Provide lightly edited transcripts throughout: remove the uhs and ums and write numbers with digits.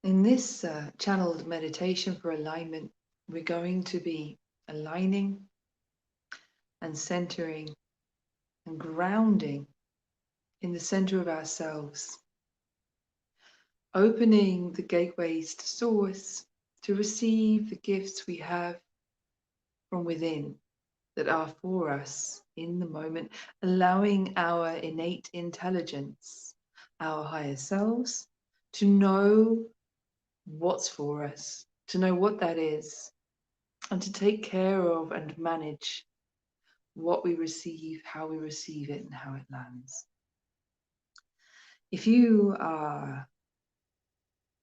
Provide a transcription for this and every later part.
In this channeled meditation for alignment, we're going to be aligning and centering and grounding in the center of ourselves, opening the gateways to source to receive the gifts we have from within that are for us in the moment, allowing our innate intelligence, our higher selves, to know what's for us, to know what that is, and to take care of and manage what we receive, how we receive it, and how it lands. If you are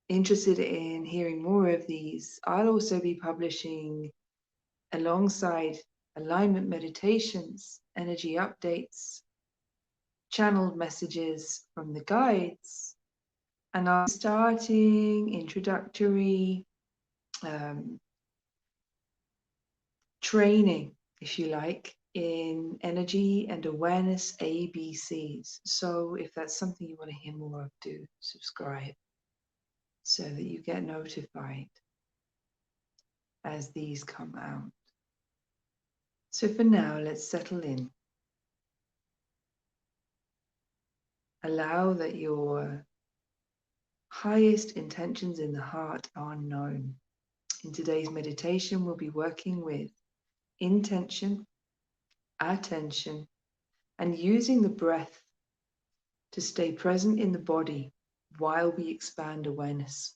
interested in hearing more of these, I'll also be publishing, alongside alignment meditations, energy updates, channeled messages from the guides, and I'm starting introductory training, if you like, in energy and awareness ABCs. So if that's something you want to hear more of, do subscribe so that you get notified as these come out. So for now, let's settle in. Allow that your highest intentions in the heart are known. In today's meditation, we'll be working with intention, attention, and using the breath to stay present in the body while we expand awareness.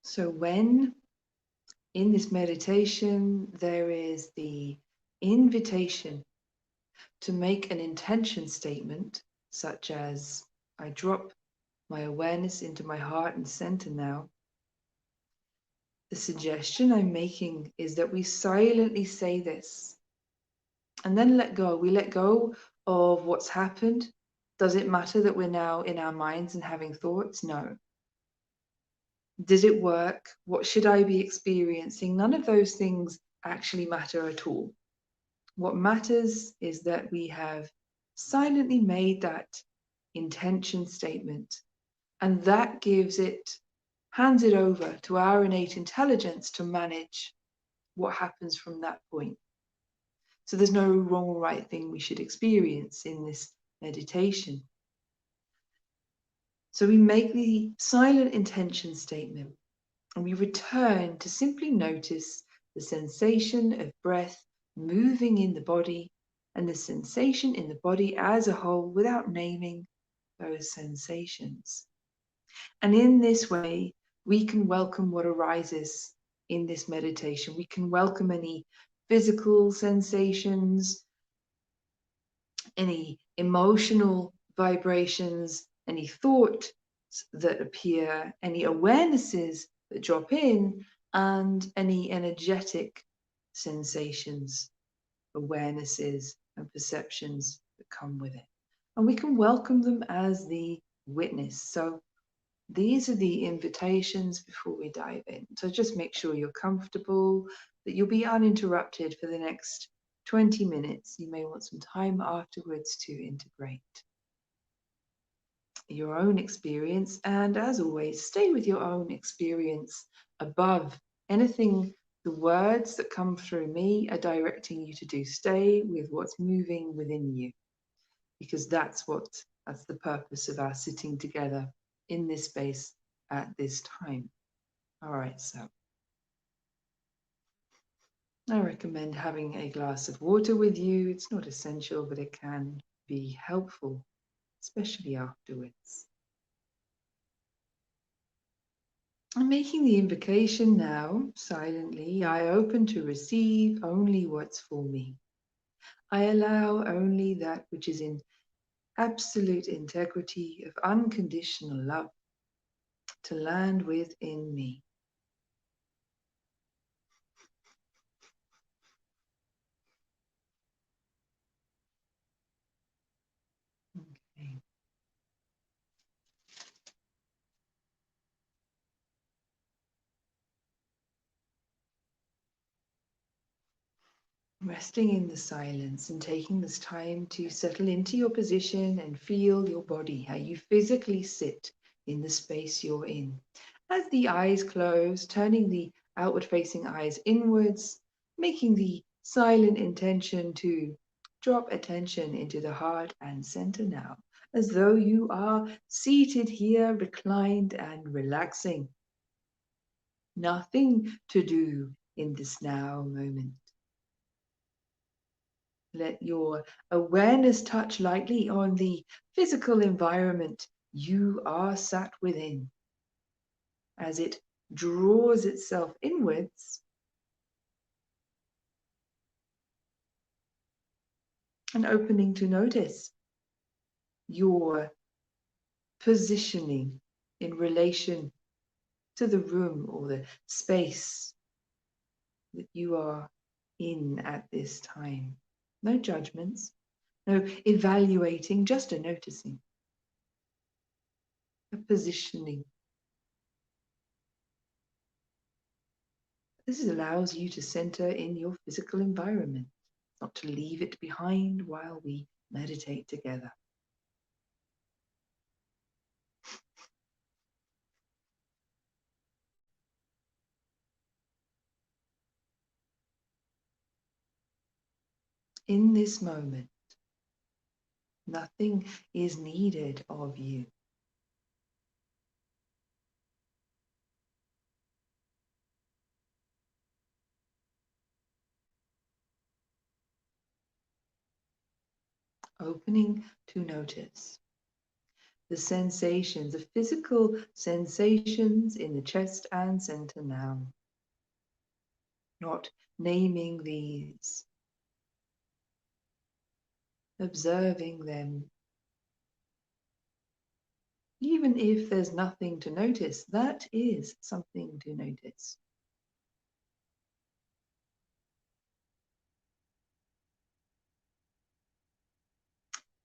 So when in this meditation there is the invitation to make an intention statement, such as, I drop my awareness into my heart and center now, the suggestion I'm making is that we silently say this and then let go. We let go of what's happened. Does it matter that we're now in our minds and having thoughts? No. Did it work? What should I be experiencing? None of those things actually matter at all. What matters is that we have silently made that intention statement, and that hands it over to our innate intelligence to manage what happens from that point. So there's no wrong or right thing we should experience in this meditation. So we make the silent intention statement and we return to simply notice the sensation of breath moving in the body and the sensation in the body as a whole without naming those sensations. And in this way, we can welcome what arises in this meditation. We can welcome any physical sensations, any emotional vibrations, any thoughts that appear, any awarenesses that drop in, and any energetic sensations, awarenesses, and perceptions that come with it. And we can welcome them as the witness. So these are the invitations before we dive in. So just make sure you're comfortable, that you'll be uninterrupted for the next 20 minutes. You may want some time afterwards to integrate your own experience. And as always, stay with your own experience above anything. The words that come through me are directing you to do. Stay with what's moving within you, because that's the purpose of our sitting together in this space at this time. All right, so I recommend having a glass of water with you. It's not essential, but it can be helpful, especially afterwards. I'm making the invocation now, silently. I open to receive only what's for me. I allow only that which is in absolute integrity of unconditional love to land within me. Okay. Resting in the silence and taking this time to settle into your position and feel your body, how you physically sit in the space you're in. As the eyes close, turning the outward facing eyes inwards, making the silent intention to drop attention into the heart and center now, as though you are seated here, reclined and relaxing. Nothing to do in this now moment. Let your awareness touch lightly on the physical environment you are sat within. As it draws itself inwards and opening to notice your positioning in relation to the room or the space that you are in at this time. No judgments, no evaluating, just a noticing, a positioning. This allows you to center in your physical environment, not to leave it behind while we meditate together. In this moment, nothing is needed of you. Opening to notice the sensations, the physical sensations in the chest and center now. Not naming these, observing them. Even if there's nothing to notice, that is something to notice.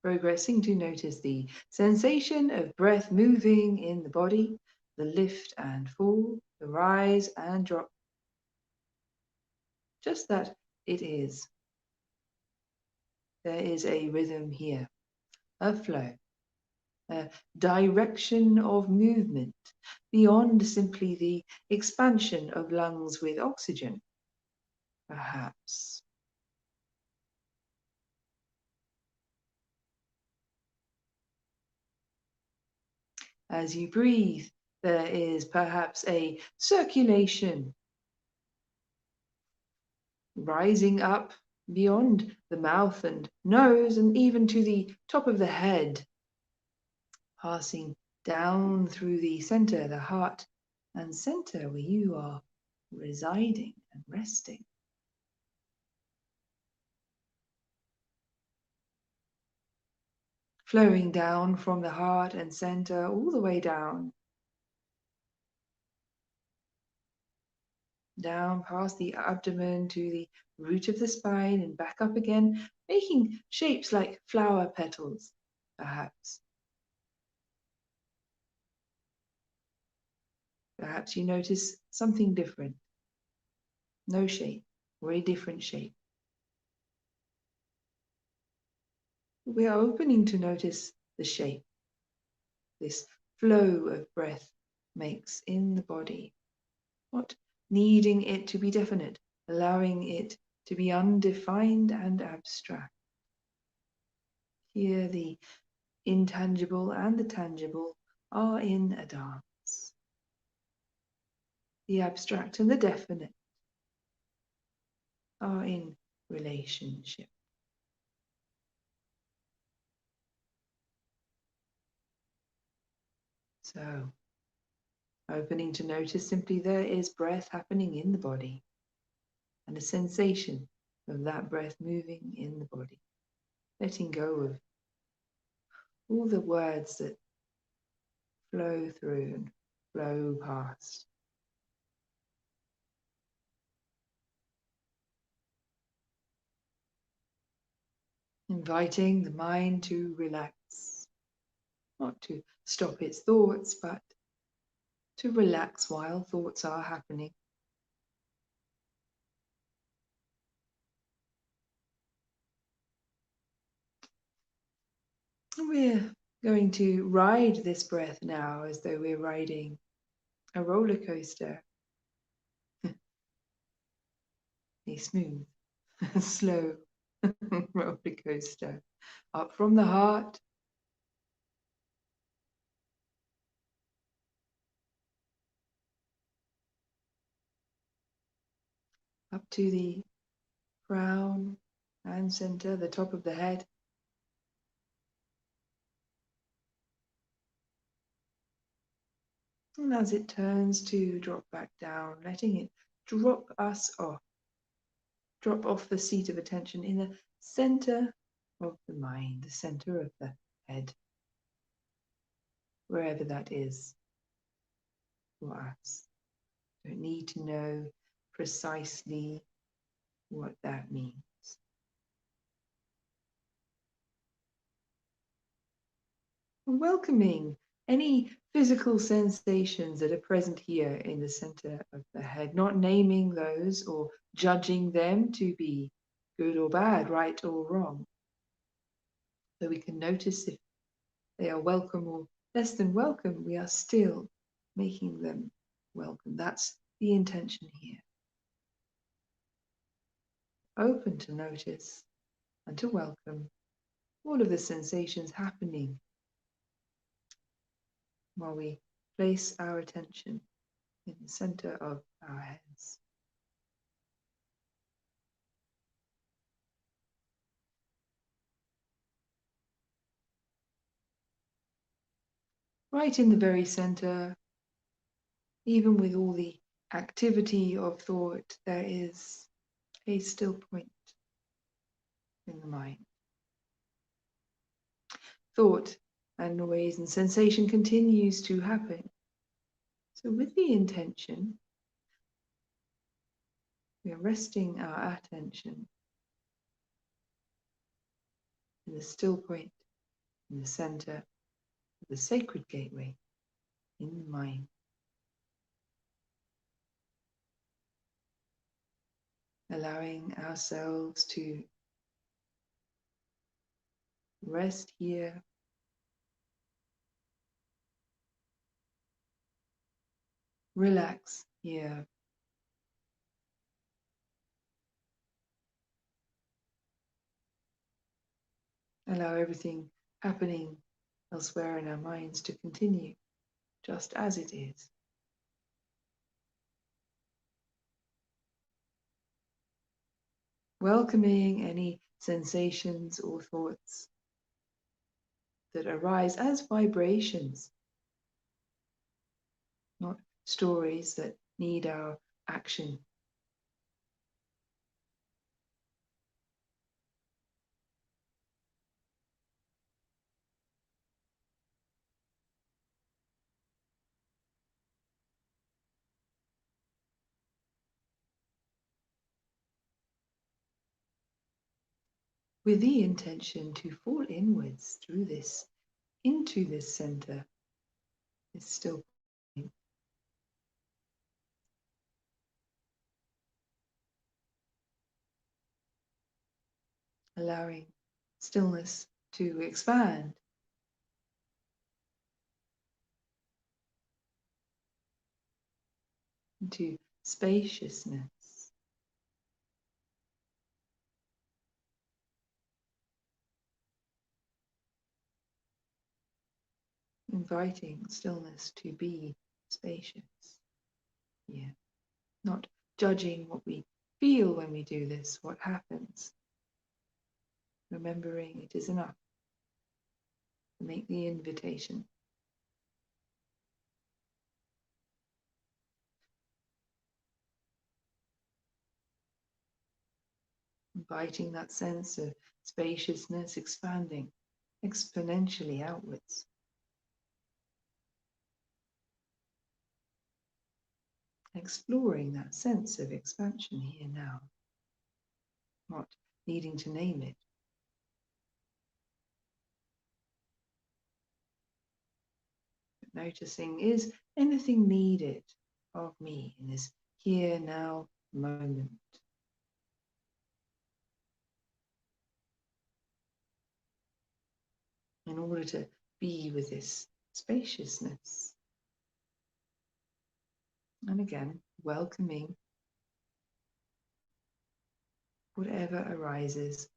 Progressing to notice the sensation of breath moving in the body, the lift and fall, the rise and drop. Just that it is. There is a rhythm here, a flow, a direction of movement beyond simply the expansion of lungs with oxygen, perhaps. As you breathe, there is perhaps a circulation rising up beyond the mouth and nose and even to the top of the head, passing down through the center, the heart and center where you are residing and resting. Flowing down from the heart and center all the way down past the abdomen to the root of the spine and back up again, making shapes like flower petals, perhaps. Perhaps you notice something different. No shape, or a different shape. We are opening to notice the shape this flow of breath makes in the body, not needing it to be definite, allowing it to be undefined and abstract. Here the intangible and the tangible are in a dance. The abstract and the definite are in relationship. So, opening to notice simply there is breath happening in the body and a sensation of that breath moving in the body. Letting go of all the words that flow through and flow past. Inviting the mind to relax, not to stop its thoughts, but to relax while thoughts are happening. We're going to ride this breath now as though we're riding a roller coaster. A smooth, slow roller coaster. Up from the heart, up to the crown and center, the top of the head. And as it turns to drop back down, letting it drop off the seat of attention in the center of the mind, the center of the head, wherever that is for us. Don't need to know precisely what that means. And welcoming any physical sensations that are present here in the center of the head, not naming those or judging them to be good or bad, right or wrong. So we can notice if they are welcome or less than welcome, we are still making them welcome. That's the intention here. Open to notice and to welcome all of the sensations happening while we place our attention in the center of our heads. Right in the very center, even with all the activity of thought, there is a still point in the mind. Thought and noise and sensation continues to happen. So with the intention, we are resting our attention in the still point, in the center of the sacred gateway in the mind. Allowing ourselves to rest here, relax here, allow everything happening elsewhere in our minds to continue just as it is. Welcoming any sensations or thoughts that arise as vibrations, not stories that need our action. With the intention to fall inwards through this, into this center, this still point. Allowing stillness to expand. Into spaciousness. Inviting stillness to be spacious. Yeah. Not judging what we feel when we do this, what happens. Remembering it is enough to make the invitation. Inviting that sense of spaciousness expanding exponentially outwards. Exploring that sense of expansion here now, not needing to name it. But noticing, is anything needed of me in this here now moment? In all order to be with this spaciousness. And again, welcoming whatever arises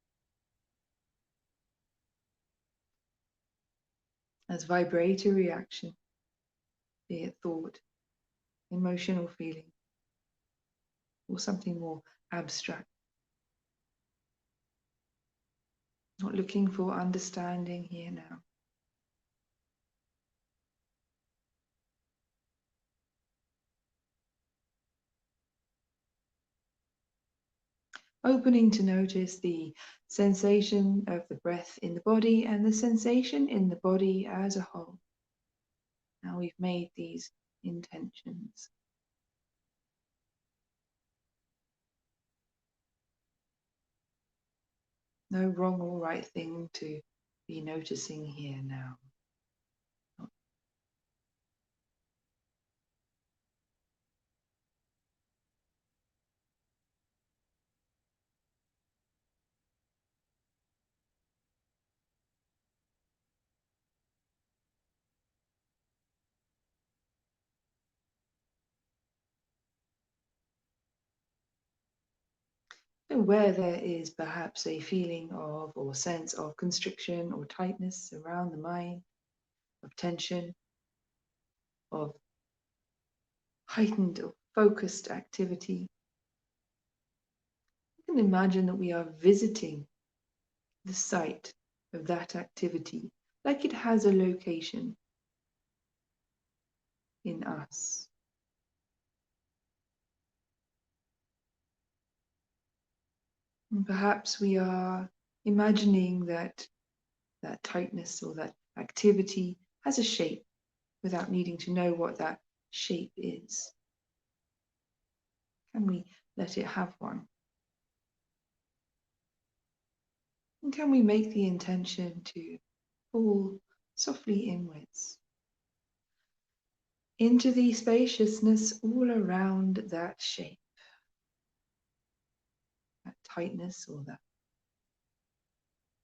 as vibratory reaction, be it thought, emotional feeling, or something more abstract. Not looking for understanding here now. Opening to notice the sensation of the breath in the body and the sensation in the body as a whole. Now we've made these intentions. No wrong or right thing to be noticing here now. And where there is perhaps a feeling of or sense of constriction or tightness around the mind, of tension, of heightened or focused activity, you can imagine that we are visiting the site of that activity like it has a location in us. And perhaps we are imagining that that tightness or that activity has a shape without needing to know what that shape is. Can we let it have one? And can we make the intention to fall softly inwards into the spaciousness all around that shape, that tightness or that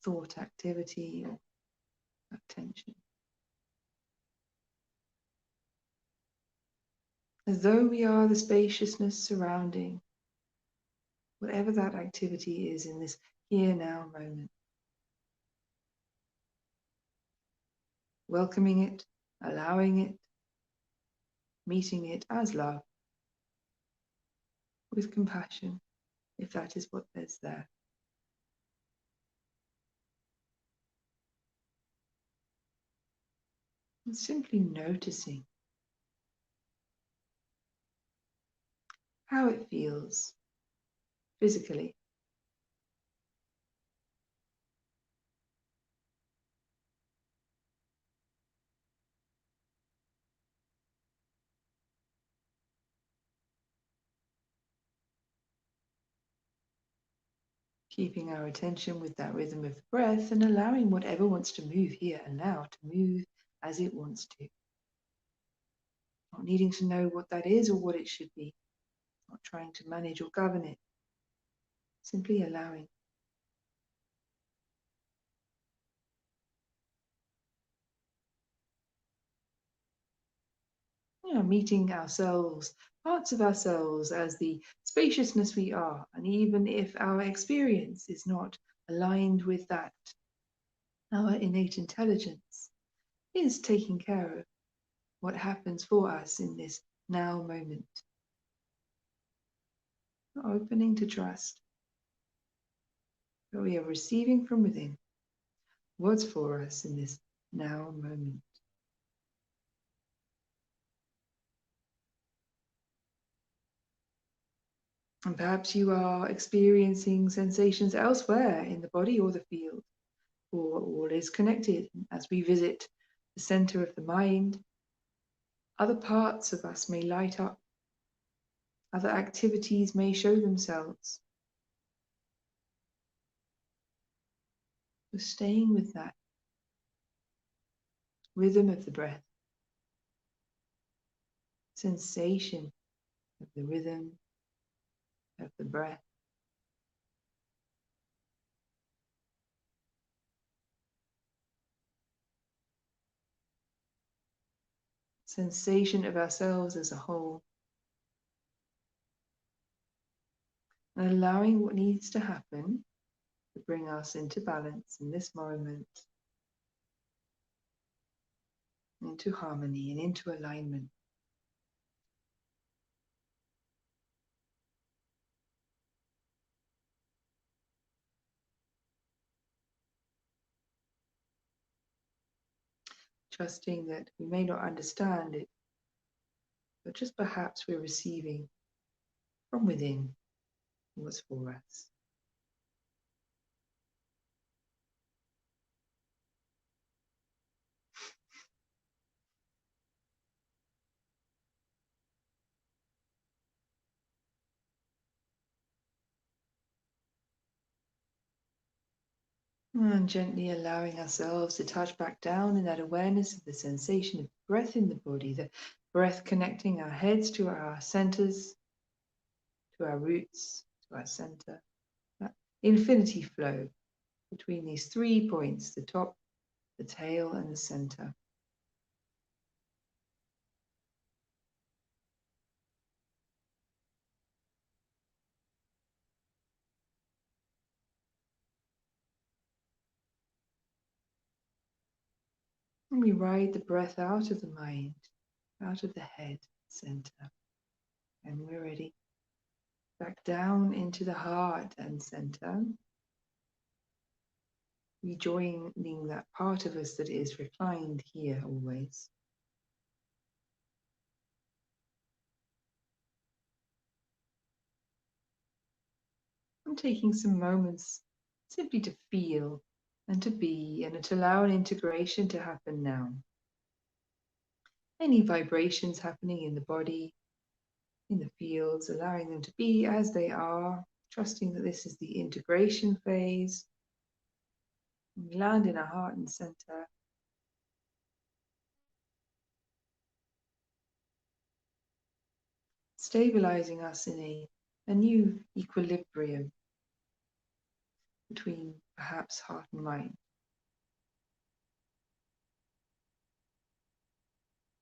thought activity or that tension. As though we are the spaciousness surrounding whatever that activity is in this here now moment. Welcoming it, allowing it, meeting it as love, with compassion, if that is what is there. And simply noticing how it feels physically. Keeping our attention with that rhythm of the breath and allowing whatever wants to move here and now to move as it wants to. Not needing to know what that is or what it should be. Not trying to manage or govern it. Simply allowing. Meeting ourselves, parts of ourselves as the spaciousness we are, and even if our experience is not aligned with that, our innate intelligence is taking care of what happens for us in this now moment. Opening to trust that we are receiving from within what's for us in this now moment. And perhaps you are experiencing sensations elsewhere in the body or the field, or all is connected. As we visit the center of the mind, other parts of us may light up, other activities may show themselves. So staying with that rhythm of the breath, sensation of the rhythm of the breath. sensation of ourselves as a whole, and allowing what needs to happen to bring us into balance in this moment, into harmony and into alignment. Trusting that we may not understand it, but just perhaps we're receiving from within what's for us. And gently allowing ourselves to touch back down in that awareness of the sensation of breath in the body, the breath connecting our heads to our centers, to our roots, to our center. That infinity flow between these 3 points, the top, the tail, and the center. And we ride the breath out of the mind, out of the head, center. And we're ready. Back down into the heart and center. Rejoining that part of us that is reclined here always. I'm taking some moments simply to feel and to be and to allow an integration to happen now. Any vibrations happening in the body, in the fields, allowing them to be as they are, trusting that this is the integration phase. We land in our heart and center. Stabilizing us in a new equilibrium between perhaps heart and mind,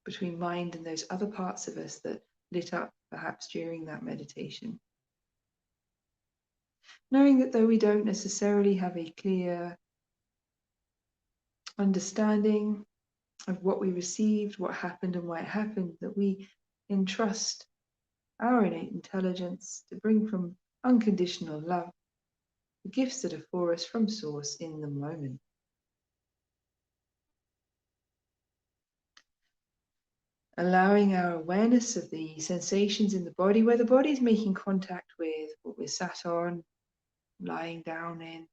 between mind and those other parts of us that lit up perhaps during that meditation. Knowing that though we don't necessarily have a clear understanding of what we received, what happened and why it happened, that we entrust our innate intelligence to bring from unconditional love the gifts that are for us from Source in the moment. Allowing our awareness of the sensations in the body, where the body is making contact with what we're sat on, lying down in.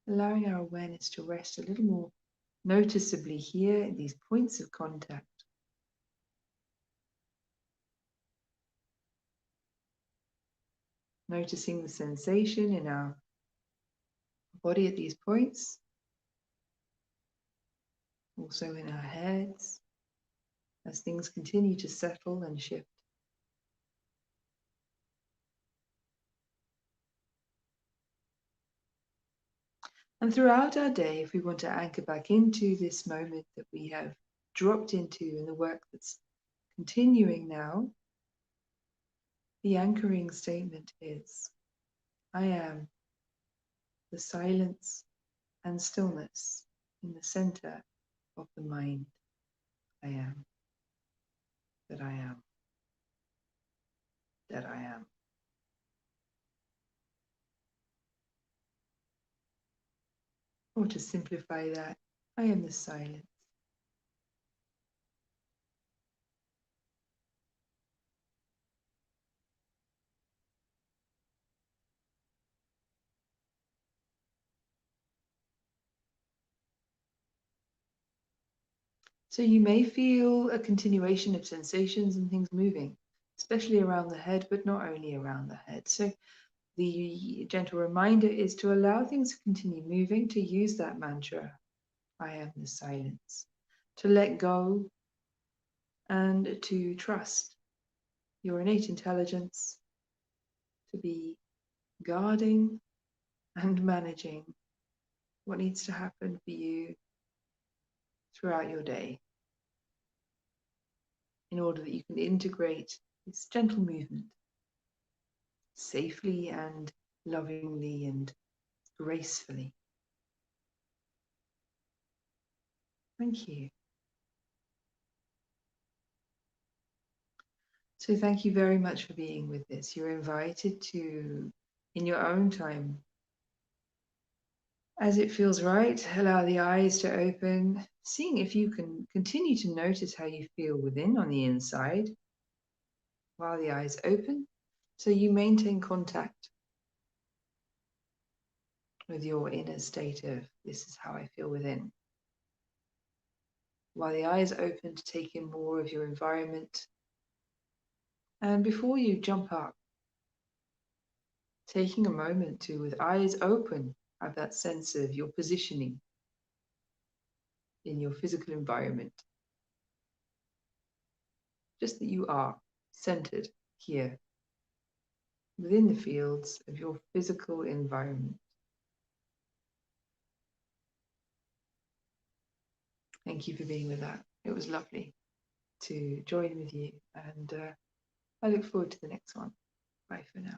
Allowing our awareness to rest a little more noticeably here at these points of contact. Noticing the sensation in our body at these points, also in our heads, as things continue to settle and shift. And throughout our day, if we want to anchor back into this moment that we have dropped into in the work that's continuing now, the anchoring statement is, I am the silence and stillness in the center of the mind. I am, that I am, that I am. Or to simplify that, I am the silence. So you may feel a continuation of sensations and things moving, especially around the head, but not only around the head. So the gentle reminder is to allow things to continue moving, to use that mantra, I am the silence, to let go and to trust your innate intelligence to be guarding and managing what needs to happen for you throughout your day. in order that you can integrate this gentle movement safely and lovingly and gracefully. Thank you. So thank you very much for being with this. You're invited to, in your own time, as it feels right, allow the eyes to open, seeing if you can continue to notice how you feel within on the inside while the eyes open, so you maintain contact with your inner state of this is how I feel within. While the eyes open to take in more of your environment. And before you jump up, taking a moment to, with eyes open, have that sense of your positioning in your physical environment. Just that you are centered here within the fields of your physical environment. Thank you for being with that. It was lovely to join with you, and I look forward to the next one. Bye for now.